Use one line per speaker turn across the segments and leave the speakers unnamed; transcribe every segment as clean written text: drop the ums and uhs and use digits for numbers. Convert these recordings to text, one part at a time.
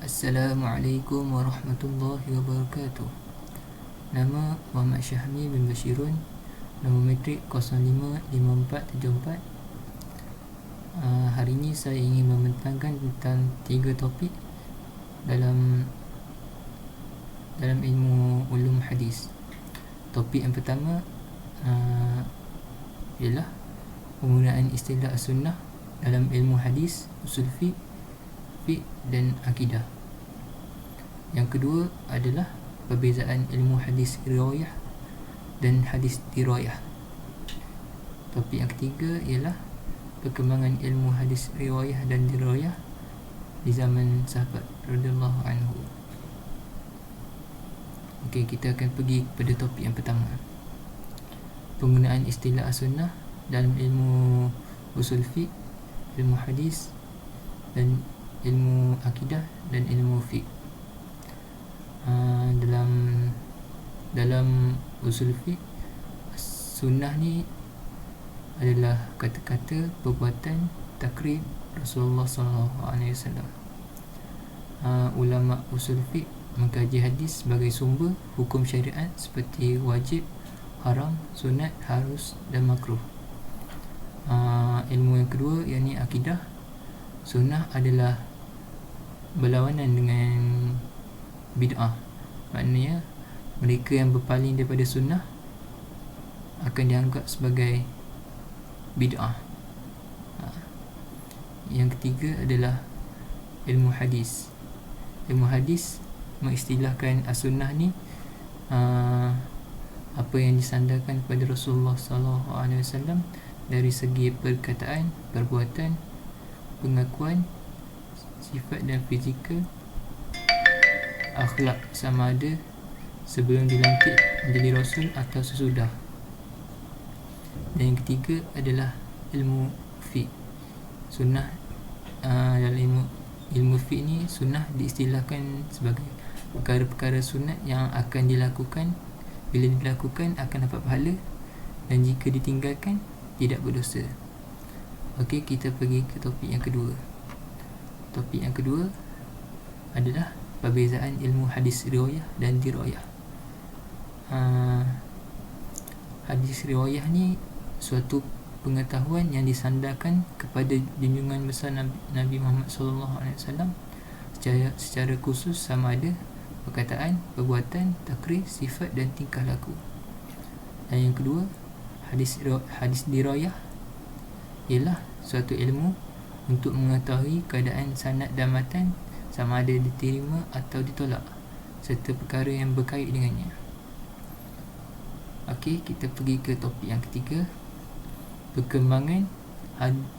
Assalamualaikum warahmatullahi wabarakatuh. Nama Muhammad Syahmi bin Bashirun. Nombor metrik 055474. Hari ini saya ingin membentangkan tentang 3 topik dalam ilmu ulum hadis. Topik yang pertama ialah penggunaan istilah as-sunnah dalam ilmu hadis, usul fiqh dan akidah. Yang kedua adalah perbezaan ilmu hadis riwayah dan hadis dirayah. Topik yang ketiga ialah perkembangan ilmu hadis riwayah dan dirayah di zaman sahabat radhiyallahu anhu. Okey, kita akan pergi kepada topik yang pertama. Penggunaan istilah as-sunnah dalam ilmu usul fiqh, ilmu hadis dan ilmu akidah dan ilmu fiqh. Dalam usul fiqh, sunnah ni adalah kata-kata, perbuatan, takrib Rasulullah SAW. Ulama usul fiqh mengkaji hadis sebagai sumber hukum syariat seperti wajib, haram, sunat, harus dan makruh. Ilmu yang kedua iaitu akidah. Sunnah adalah berlawanan dengan bid'ah. Maknanya mereka yang berpaling daripada sunnah akan dianggap sebagai bid'ah. Yang ketiga adalah ilmu hadis. Ilmu hadis mengistilahkan as-sunnah ni apa yang disandarkan kepada Rasulullah SAW dari segi perkataan, perbuatan, pengakuan, sifat dan fizikal, akhlak, sama ada sebelum dilantik menjadi rasul atau sesudah. Dan yang ketiga adalah ilmu fiqh. Sunnah dalam ilmu fiqh ni, sunnah diistilahkan sebagai perkara-perkara sunat yang akan dilakukan, bila dilakukan akan dapat pahala, dan jika ditinggalkan tidak berdosa. Okey, kita pergi ke topik yang kedua. Topik yang kedua adalah perbezaan ilmu hadis riwayah dan dirayah. Hadis riwayah ni suatu pengetahuan yang disandarkan kepada junjungan besar Nabi Muhammad SAW secara khusus, sama ada perkataan, perbuatan, takrif, sifat dan tingkah laku. Dan yang kedua, hadis dirayah ialah suatu ilmu untuk mengetahui keadaan sanad dan matan, sama ada diterima atau ditolak, serta perkara yang berkait dengannya. Okey, kita pergi ke topik yang ketiga. Perkembangan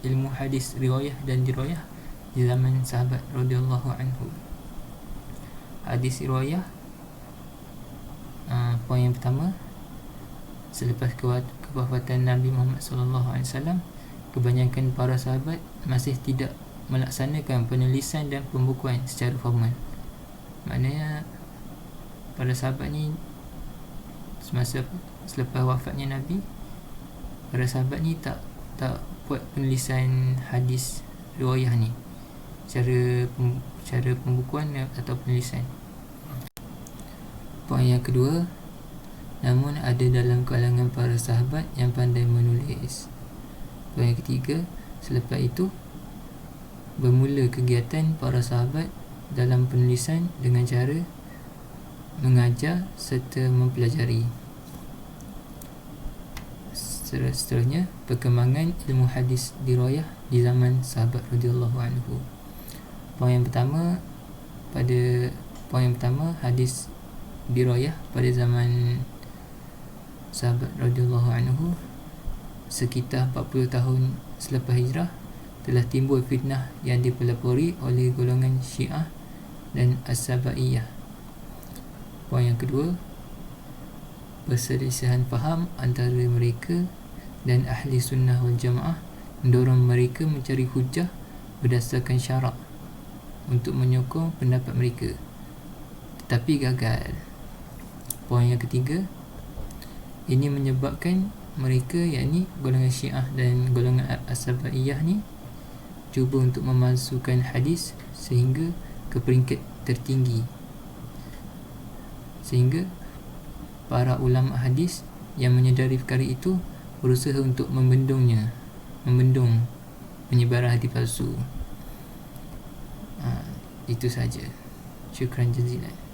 ilmu hadis riwayah dan dirayah di zaman sahabat radhiyallahu anhu. Hadis riwayah, poin yang pertama, selepas kewafatan Nabi Muhammad SAW, kebanyakan para sahabat masih tidak melaksanakan penulisan dan pembukuan secara formal. Maknanya para sahabat ni selepas wafatnya Nabi, para sahabat ni tak buat penulisan hadis riwayah ni secara pembukuan atau penulisan. Poin yang kedua, namun ada dalam kalangan para sahabat yang pandai menulis. Poin yang ketiga, selepas itu bermula kegiatan para sahabat dalam penulisan dengan cara mengajar serta mempelajari. Seterusnya, perkembangan ilmu hadis dirayah di zaman sahabat radhiyallahu anhu. Poin yang pertama, hadis dirayah pada zaman sahabat radhiyallahu anhu, sekitar 40 tahun selepas hijrah, telah timbul fitnah yang dipelopori oleh golongan Syiah dan As-Sabaiyah. Poin yang kedua, perselisihan faham antara mereka dan ahli sunnah wal jamaah mendorong mereka mencari hujah berdasarkan syarak untuk menyokong pendapat mereka, tetapi gagal. Poin yang ketiga, ini menyebabkan mereka, yakni golongan Syiah dan golongan As-Sabaiyah ni, cuba untuk memalsukan hadis sehingga ke peringkat tertinggi, sehingga para ulama hadis yang menyedari perkara itu berusaha untuk membendung penyebaran hadis palsu. Itu saja. Syukran jazilan.